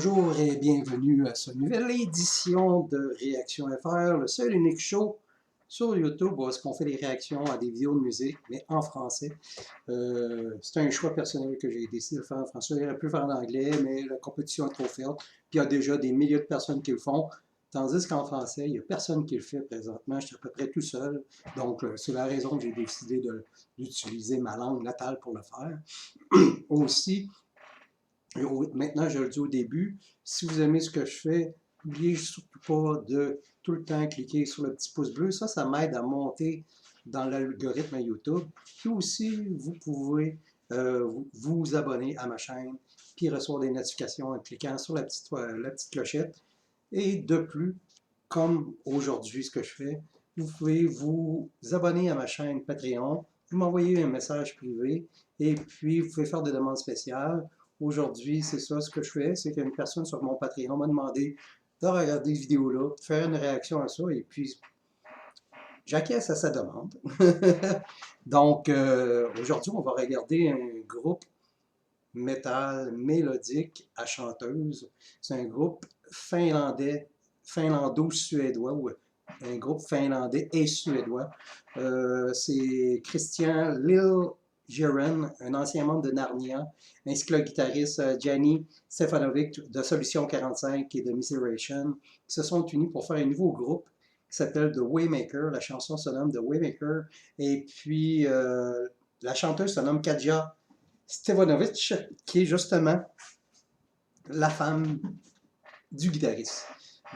Bonjour et bienvenue à cette nouvelle édition de Réaction FR, le seul et unique show sur YouTube où est-ce qu'on fait des réactions à des vidéos de musique, mais en français. C'est un choix personnel que j'ai décidé de faire en français. J'aurais pu le faire en anglais, mais la compétition est trop forte. Puis il y a déjà des milliers de personnes qui le font. Tandis qu'en français, il n'y a personne qui le fait présentement. Je suis à peu près tout seul. Donc, c'est la raison que j'ai décidé d'utiliser ma langue natale pour le faire. Aussi, maintenant, je le dis au début, si vous aimez ce que je fais, n'oubliez surtout pas de tout le temps cliquer sur le petit pouce bleu. Ça m'aide à monter dans l'algorithme YouTube. Puis aussi, vous pouvez vous abonner à ma chaîne, puis recevoir des notifications en cliquant sur la petite clochette. Et de plus, comme aujourd'hui ce que je fais, vous pouvez vous abonner à ma chaîne Patreon, vous m'envoyez un message privé, et puis vous pouvez faire des demandes spéciales. Aujourd'hui, c'est ça ce que je fais, c'est qu'une personne sur mon Patreon m'a demandé de regarder cette vidéo-là, de faire une réaction à ça, et puis j'acquiesce à sa demande. Donc, aujourd'hui, on va regarder un groupe métal mélodique à chanteuse. C'est un groupe finlandais, finlando-suédois, ou un groupe finlandais et suédois. C'est Christian Liljegren, un ancien membre de Narnia, ainsi que le guitariste Janni Stefanovic de Solution 45 et de Miseration, qui se sont unis pour faire un nouveau groupe qui s'appelle The Waymaker. La chanson se nomme The Waymaker. Et puis, la chanteuse se nomme Katja Stefanovic, qui est justement la femme du guitariste.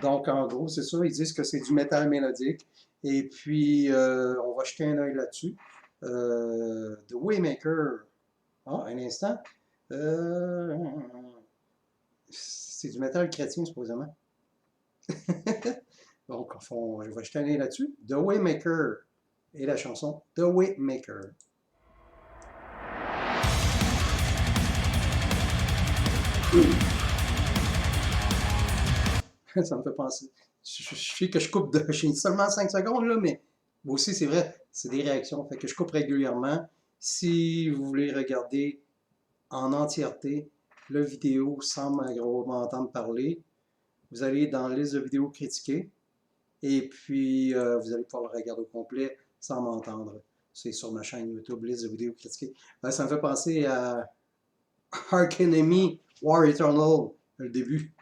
Donc, en gros, c'est ça, ils disent que c'est du métal mélodique. Et puis, on va jeter un œil là-dessus. The Waymaker, un instant. C'est du métal chrétien, supposément. Donc, je vais jeter un œil là-dessus. The Waymaker et la chanson The Waymaker. Ça me fait penser. Je sais que je coupe de chez seulement 5 secondes, là, mais moi aussi, c'est vrai, c'est des réactions. Fait que je coupe régulièrement. Si vous voulez regarder en entièreté la vidéo sans m'entendre parler, vous allez dans la liste de vidéos critiquées et puis vous allez pouvoir le regarder au complet sans m'entendre. C'est sur ma chaîne YouTube, liste de vidéos critiquées. Ça me fait penser à Arch Enemy War Eternal, le début.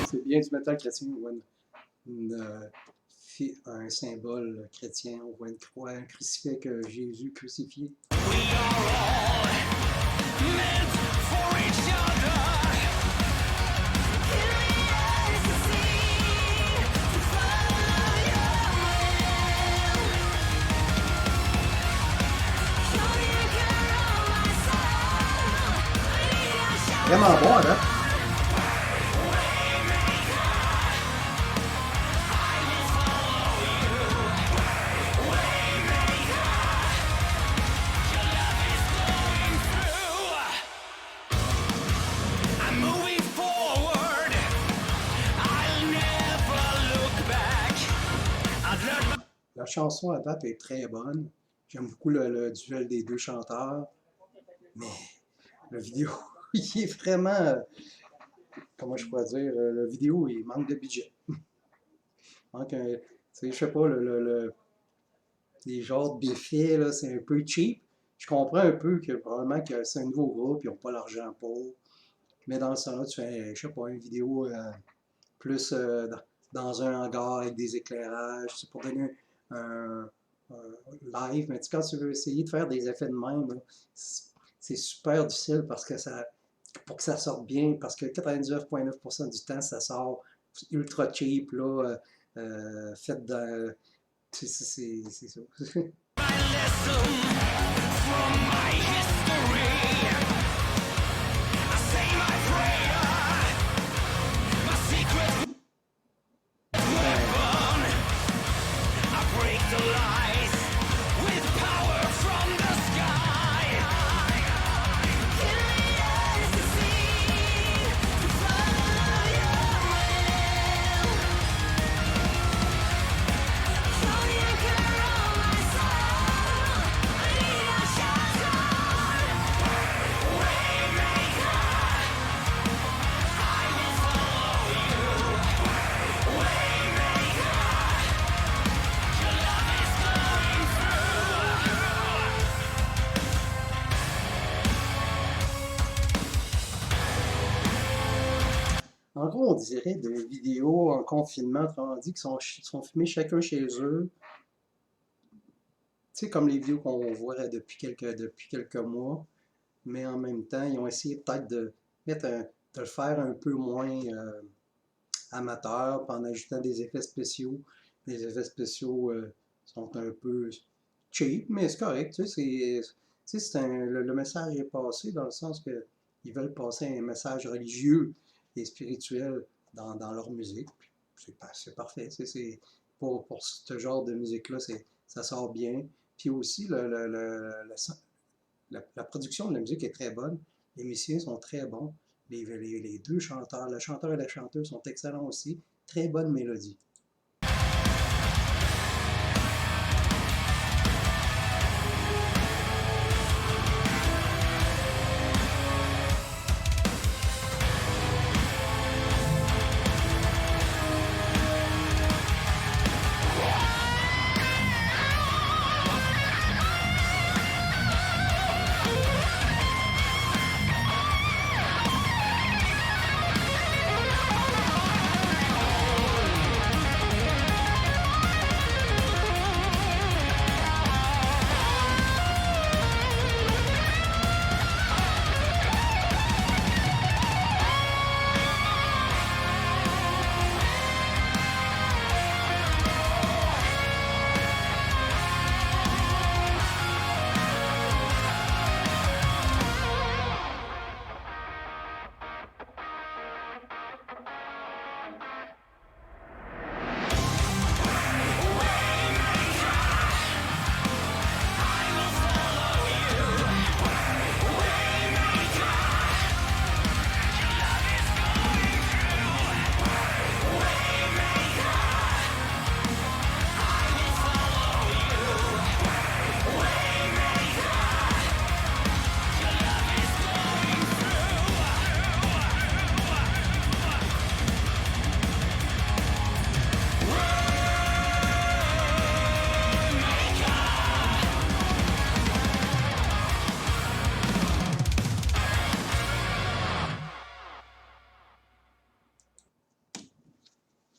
C'est bien du métal chrétien, on voit un symbole chrétien, on voit une croix, un crucifix avec Jésus crucifié. Vraiment bon, hein? La chanson à date est très bonne. J'aime beaucoup le duel des deux chanteurs. Mais la vidéo, il est vraiment... comment je pourrais dire? La vidéo, il manque de budget. Manque un... Je sais pas, les genres d'effets, là, c'est un peu cheap. Je comprends un peu que probablement que c'est un nouveau groupe, ils n'ont pas l'argent pour. Mais dans ce temps-là, tu fais, je sais pas, une vidéo plus dans un hangar avec des éclairages, c'est pour donner un live. Mais quand tu veux essayer de faire des effets de même, c'est super difficile parce que pour que ça sorte bien, parce que 99,9% du temps, ça sort ultra cheap, là, fait de... C'est ça. En gros, on dirait des vidéos en confinement, autrement dit, qui sont filmées chacun chez eux. Tu sais, comme les vidéos qu'on voit depuis quelques mois, mais en même temps, ils ont essayé peut-être de le faire un peu moins amateur, puis en ajoutant des effets spéciaux. Les effets spéciaux sont un peu cheap, mais c'est correct. Tu sais, le message est passé dans le sens que ils veulent passer un message religieux et spirituel dans leur musique. C'est parfait. Pour ce genre de musique-là, ça sort bien. Puis aussi, la production de la musique est très bonne. Les musiciens sont très bons. Les deux chanteurs, le chanteur et la chanteuse sont excellents aussi. Très bonne mélodie.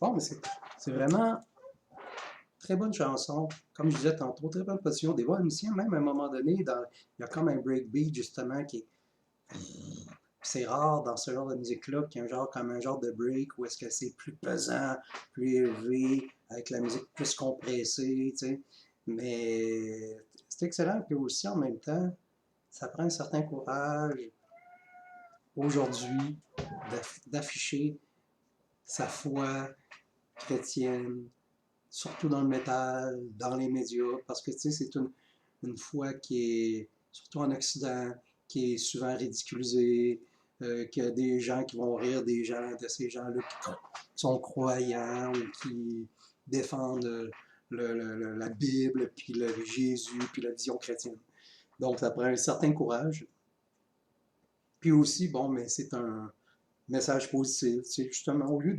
Bon, mais c'est vraiment très bonne chanson. Comme je disais tantôt, très bonne position. Des voix musiciens, même à un moment donné, il y a comme un breakbeat justement qui est. C'est rare dans ce genre de musique-là qu'il y a comme un genre de break où est-ce que c'est plus pesant, plus élevé, avec la musique plus compressée, tu sais. Mais c'est excellent que aussi en même temps, ça prend un certain courage aujourd'hui d'afficher sa foi chrétienne, surtout dans le métal, dans les médias, parce que tu sais, c'est une foi qui est, surtout en Occident, qui est souvent ridiculisée, qu'il y a des gens qui vont rire de ces gens-là qui sont croyants ou qui défendent la Bible, puis le Jésus, puis la vision chrétienne. Donc, ça prend un certain courage. Puis aussi, bon, mais c'est un message positif. C'est justement, au lieu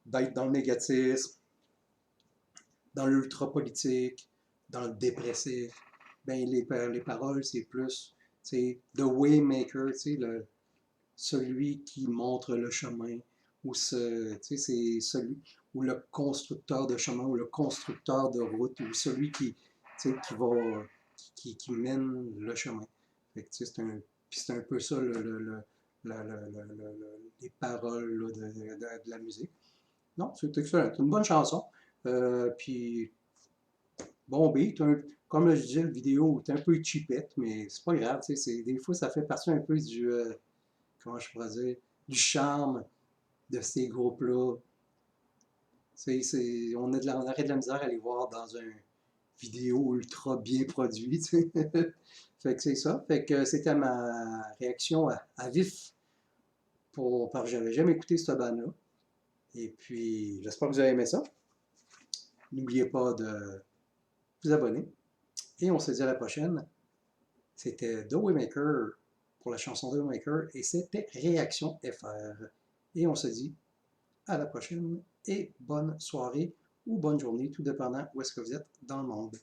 d'être dans le négatisme, dans l'ultra-politique, dans le dépressif, ben les paroles, c'est plus, tu The Waymaker, celui qui montre le chemin, ou c'est celui, ou le constructeur de chemin, ou le constructeur de route, ou celui qui va, qui mène le chemin. Fait que, c'est un peu ça les paroles là, de la musique. Non, c'est excellent. C'est une bonne chanson. Puis bon beat. Comme je disais, la vidéo est un peu cheapette, mais c'est pas grave. Des fois, ça fait partie un peu du, comment je pourrais dire, du charme de ces groupes-là. On aurait de la misère à les voir dans une vidéo ultra bien produite. Fait que c'est ça. Fait que c'était ma réaction à vif parce que j'avais jamais écouté cette bande-là. Et puis, j'espère que vous avez aimé ça. N'oubliez pas de vous abonner. Et on se dit à la prochaine. C'était The Waymaker pour la chanson The Waymaker et c'était Réaction FR. Et on se dit à la prochaine et bonne soirée ou bonne journée, tout dépendant où est-ce que vous êtes dans le monde.